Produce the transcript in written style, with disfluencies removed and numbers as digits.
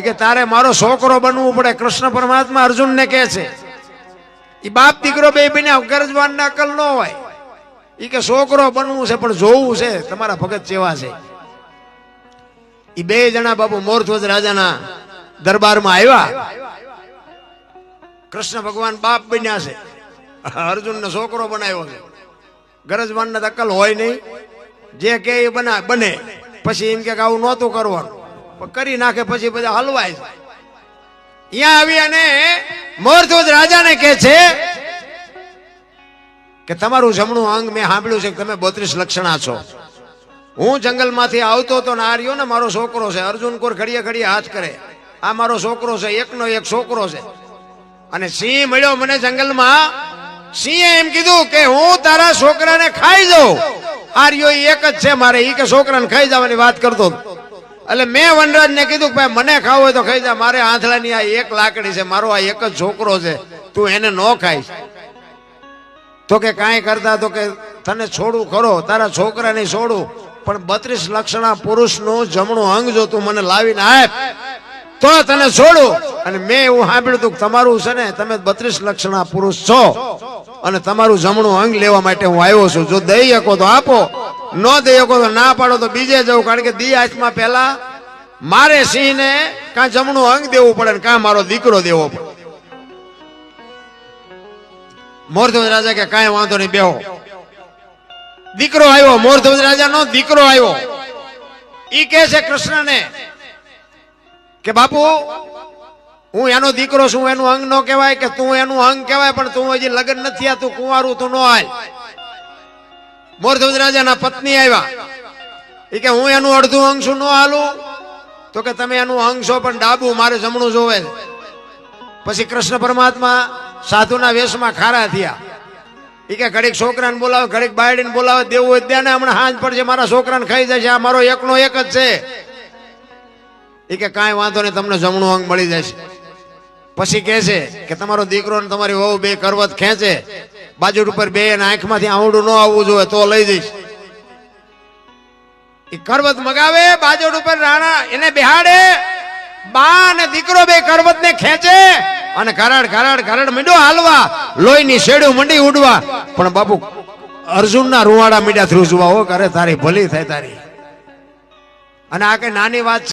કે તારે મારો છોકરો બનવું પડે. કૃષ્ણ પરમાત્મા અર્જુન ને કહે છે, એ બાપ દીકરો બે બન્યા, ગરજવાન ના અકલ ન હોય. એ કે છોકરો બનવું છે પણ જોવું છે તમારા ભગત જેવા છે. એ બે જણા બાપુ મોરધ્વજ રાજાના દરબારમાં આવ્યા. કૃષ્ણ ભગવાન બાપ બન્યા છે, અર્જુન ને છોકરો બનાવ્યો છે. ગરજવાન ને અકલ હોય નહીં, જે કે એ બને. પછી એમ કે આવું નહોતું કરવાનું, કરી નાખે, પછી બધા હલવાય. અહીંયા આવી અને મોરધ્વજ રાજાને કહે છે કે તમારું જમણું અંગ મેં સાંભળ્યું છે કે તમે 32 લક્ષણા છો. હું જંગલમાંથી આવતો તો આ રહ્યો ને મારો છોકરો છે. અર્જુન કોર ઘડીએ ઘડીએ હાથ કરે, આ મારો છોકરો છે, એકનો એક છોકરો છે. અને સિંહ મળ્યો મને જંગલમાં. સિંહે એમ કીધું કે હું તારા છોકરાને ખાઈ જાઉં. આ રહ્યો એક જ છે મારે, ઈ કે છોકરાને ખાઈ જવાની વાત કરતો. એટલે મેં વનરાજને કીધું કે ભાઈ મને ખાવું હોય તો ખાઈ જા, મારે આંધળાની આ એક લાકડી છે, મારો આ એક જ છોકરો છે, તું એને ન ખાઈશ. તો કે કાંઈ કરતા, તો કે તને છોડું ખરો, તારા છોકરાને છોડું, પણ 32 લક્ષણા પુરુષનું જમણું અંગ જો તું મને લાવીને આપ તો તને છોડું. અને મેં એવું સાંભળ્યું હતું કે તમારું છે ને, તમે 32 લક્ષણા પુરુષ છો અને તમારું જમણું અંગ લેવા માટે હું આવ્યો છું. જો દઈ શકો તો આપો, ન દઈ શકો તો ના પાડો તો બીજે જવું. કારણ કે દી હાથમાં પહેલા મારે સિંહને કાં જમણું અંગ દેવું પડે ને કાં મારો દીકરો દેવો પડે. મોરધ્વજ રાજા કે કાંઈ વાંધો નહીં, બેહો. દીકરો આવ્યો, મોરધ્વજ રાજાનો દીકરો આવ્યો. ઈ કહે છે કૃષ્ણને કે બાપુ હું એનો દીકરો છું, એનું અંગ નો કહેવાય કે તું એનું અંગ કહેવાય, પણ તું હજી લગ્ન નથી થયા, તું કુંવારું, તું નો હાલ. મોરધ્વજ રાજાના પત્ની આવ્યા. એ કે હું એનું અડધું અંગ છું, નો હાલું. તો કે તમે એનું અંગ છો પણ ડાબુ, મારે જમણું જોવે. પછી કૃષ્ણ પરમાત્મા સાધુના વેશમાં ખારા થયા. એ કે ઘડીક છોકરાને બોલાવે, ઘડીક બાયડીને બોલાવે, દેવું હોય ત્યાં હમણાં હાંજ પડશે, મારા છોકરાને ખાઈ જશે, આ મારો એકનો એક જ છે. એ કે કાંઈ વાંધો નહીં, તમને જમણું અંગ મળી જશે. પછી કહે છે કે તમારો દીકરો ને તમારી વહુ બે કરવત ખેંચે, બાજુ ઉપર બે આંખમાંથી આવડું ન આવવું જોઈએ તો લઈ જઈશ. એ કરવત મગાવે, બાજુ ઉપર રાણા એને બેહાડે, બા અને દીકરો બે કરવત ને ખેંચે અને ઘરાડ ઘરાડ ઘરાડ મીંડો હાલવા, લોહીની શેડું મંડી ઉડવા. પણ બાપુ અર્જુનના રૂવાડા મીંડા ધ્રુજવા. હો કરે તારી ભલી થાય તારી. અને આ કઈ નાની વાત